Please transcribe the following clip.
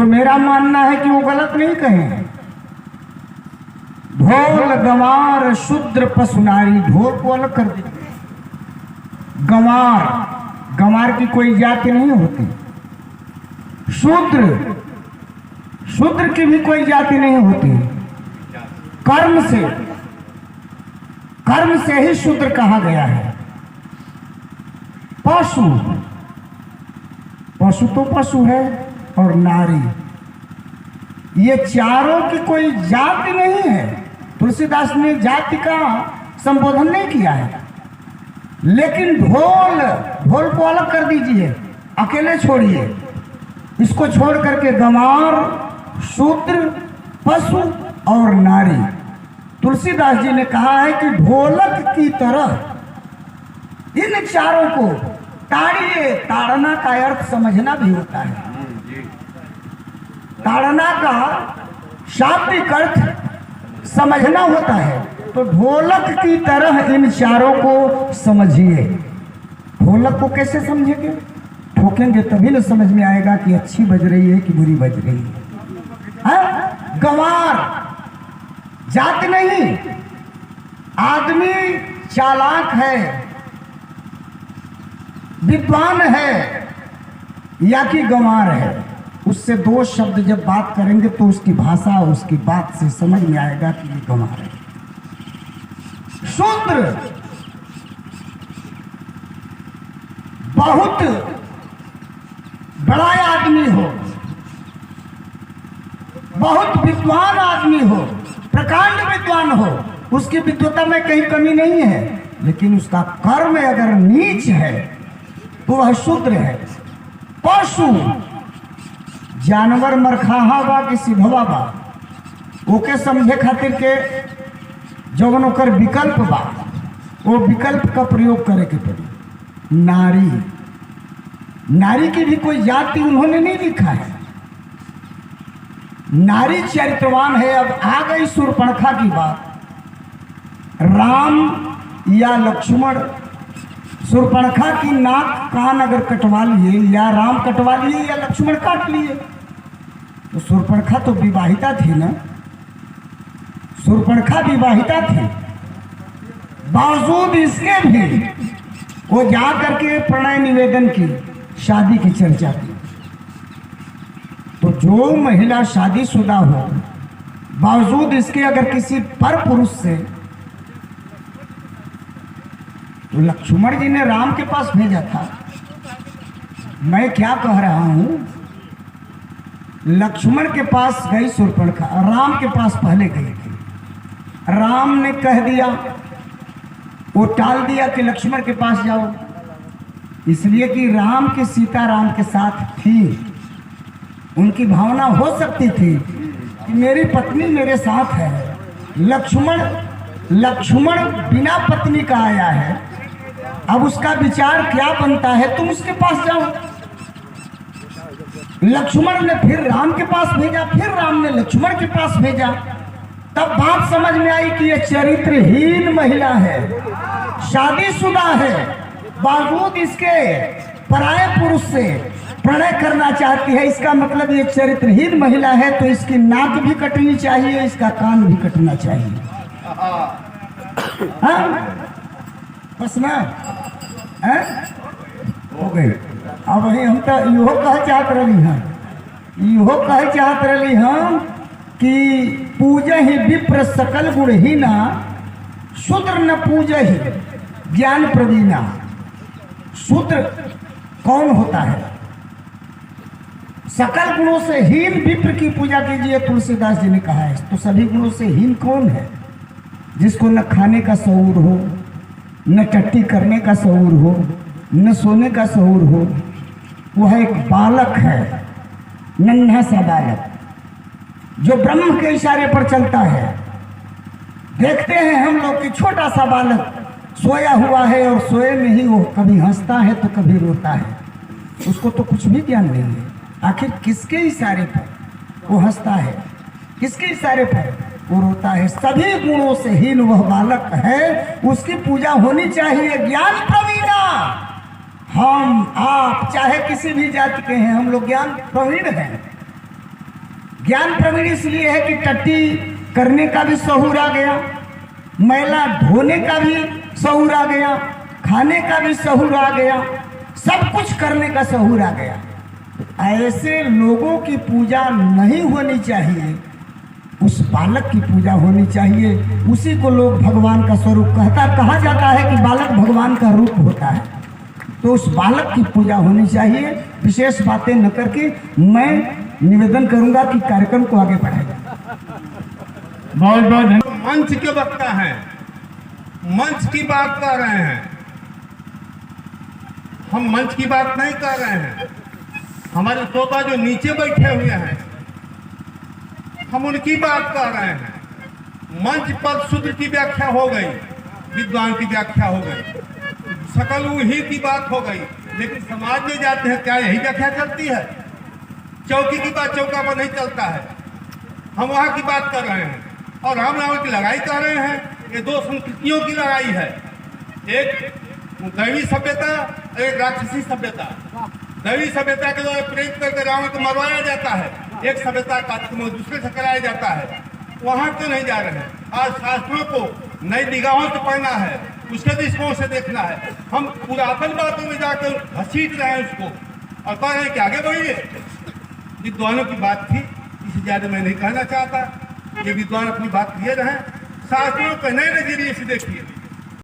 तो मेरा मानना है कि वो गलत नहीं कहे। ढोल गंवार शूद्र पशु नारी, ढोल को अलग कर दीजिए। गंवार, गंवार की कोई जाति नहीं होती। शूद्र, शूद्र की भी कोई जाति नहीं होती। कर्म से, कर्म से ही शूद्र कहा गया है। पशु, पशु तो पशु है, और नारी, ये चारों की कोई जाति नहीं है। तुलसीदास ने जाति का संबोधन नहीं किया है। लेकिन ढोल, ढोल को अलग कर दीजिए, अकेले छोड़िए। इसको छोड़ करके गंवार, शूद्र, पशु और नारी। तुलसीदास जी ने कहा है कि ढोलक की तरह इन चारों को ताड़िए। ताड़ना का अर्थ समझना भी होता है। ताड़ना का शाब्दिक अर्थ समझना होता है। तो ढोलक की तरह इन चारों को समझिए। ढोलक को कैसे समझेंगे? ठोकेंगे तभी न समझ में आएगा कि अच्छी बज रही है कि बुरी बज रही है। गंवार जाति नहीं, आदमी चालाक है, विद्वान है या कि गंवार है, उससे दो शब्द जब बात करेंगे तो उसकी भाषा, उसकी बात से समझ में आएगा कि ये गंवार है। शूद्र बहुत बड़ा आदमी हो, बहुत विद्वान आदमी हो, प्रकांड विद्वान हो, उसकी विद्वता में कहीं कमी नहीं है, लेकिन उसका कर्म अगर नीच है तो वह शूद्र है। पशु जानवर मरखाहा बा कि सिधवा बा, ओके समझे खातिर के जौन ओकर विकल्प बा, वो विकल्प का प्रयोग करे के पड़ी। नारी, नारी की भी कोई जाति उन्होंने नहीं लिखा है। नारी चरित्रवान है। अब आ गई शूर्पणखा की बात। राम या लक्ष्मण शूर्पणखा की नाक कान अगर कटवा लिए, या राम कटवा लिए या लक्ष्मण काट लिए, तो शूर्पणखा तो विवाहिता थी ना। शूर्पणखा विवाहिता थी, बावजूद इसके भी वो जा करके प्रणय निवेदन की, शादी की चर्चा की। तो जो महिला शादीशुदा हो, बावजूद इसके अगर किसी पर पुरुष से, तो लक्ष्मण जी ने राम के पास भेजा था। मैं क्या कह रहा हूं, लक्ष्मण के पास गई शूर्पणखा, राम के पास पहले गई थी। राम ने कह दिया, वो टाल दिया कि लक्ष्मण के पास जाओ, इसलिए कि राम की सीता राम के साथ थी। उनकी भावना हो सकती थी कि मेरी पत्नी मेरे साथ है। लक्ष्मण, लक्ष्मण बिना पत्नी का आया है, अब उसका विचार क्या बनता है, तुम उसके पास जाओ। लक्ष्मण ने फिर राम के पास भेजा, फिर राम ने लक्ष्मण के पास भेजा। तब बात समझ में आई कि यह चरित्रहीन महिला है, शादीशुदा है, बावजूद इसके पराये पुरुष से प्रणय करना चाहती है। इसका मतलब ये चरित्रहीन महिला है, तो इसकी नाक भी कटनी चाहिए, इसका कान भी कटना चाहिए। हाँ बस ना, हो गई। अब वही हम तो इहो कह चाहत रही हैं, इहो कह चाहत रही हम कि पूजा ही विप्र सकल गुणहीना, शूद्र न पूजा ही ज्ञान प्रवीणा। शूद्र कौन होता है? सकल गुणों से हीन विप्र की पूजा कीजिए, तुलसीदास जी ने कहा है। तो सभी गुणों से हीन कौन है? जिसको न खाने का शऊर हो, न टट्टी करने का शऊर हो, न सोने का शऊर हो। वह एक बालक है, नन्हा सा बालक, जो ब्रह्म के इशारे पर चलता है। देखते हैं हम लोग कि छोटा सा बालक सोया हुआ है, और सोए में ही वो कभी हंसता है तो कभी रोता है। उसको तो कुछ भी ज्ञान नहीं है। आखिर किसके इशारे पर वो हंसता है, किसके इशारे पर वो रोता है? सभी गुणों से हीन वह बालक है, उसकी पूजा होनी चाहिए। ज्ञान प्रवीणा, हम आप चाहे किसी भी जाति के हैं, हम लोग ज्ञान प्रवीण हैं। ज्ञान प्रवीण इसलिए है कि टट्टी करने का भी शऊर आ गया, मैला धोने का भी शऊर आ गया, खाने का भी शऊर आ गया, सब कुछ करने का शऊर आ गया। ऐसे लोगों की पूजा नहीं होनी चाहिए, उस बालक की पूजा होनी चाहिए। उसी को लोग भगवान का स्वरूप कहा जाता है कि बालक भगवान का रूप होता है। तो उस बालक की पूजा होनी चाहिए। विशेष बातें न करके मैं निवेदन करूंगा कि कार्यक्रम को आगे बढ़ाएं। बहुत बहुत धन्यवाद। मंच के वक्ता हैं, मंच की बात कर रहे हैं, हम मंच की बात नहीं कर रहे हैं। हमारे श्रोता जो नीचे बैठे हुए हैं, हम उनकी बात कर रहे हैं। मंच पर शूद्र की व्याख्या हो गई, विद्वान की व्याख्या हो गई, सकल ही की बात हो गई, लेकिन समाज में जाते हैं क्या यही व्याख्या चलती है? चौकी की बात चौका पर नहीं चलता है। हम वहाँ की बात कर रहे हैं और राम रावण की लड़ाई कर रहे हैं। ये दो संस्कृतियों की लड़ाई है, एक दैवी सभ्यता, एक राक्षसी सभ्यता। दैवी सभ्यता के द्वारा प्रेरित करके रावण को मरवाया जाता है, एक सभ्यता का दूसरे से कराया जाता है। वहां क्यों नहीं जा रहे हैं? आज शास्त्रों को नई निगाहों से पढ़ना है, उसके दृष्टिकोण से देखना है। हम पुरातन बातों में जाकर घसीट रहे हैं उसको और कह रहे हैं कि आगे बढ़िए। विद्वानों की बात थी, इससे ज्यादा मैं नहीं कहना चाहता। ये विद्वान अपनी बात किए रहे, शास्त्रों को नए नजरिए से देखिए।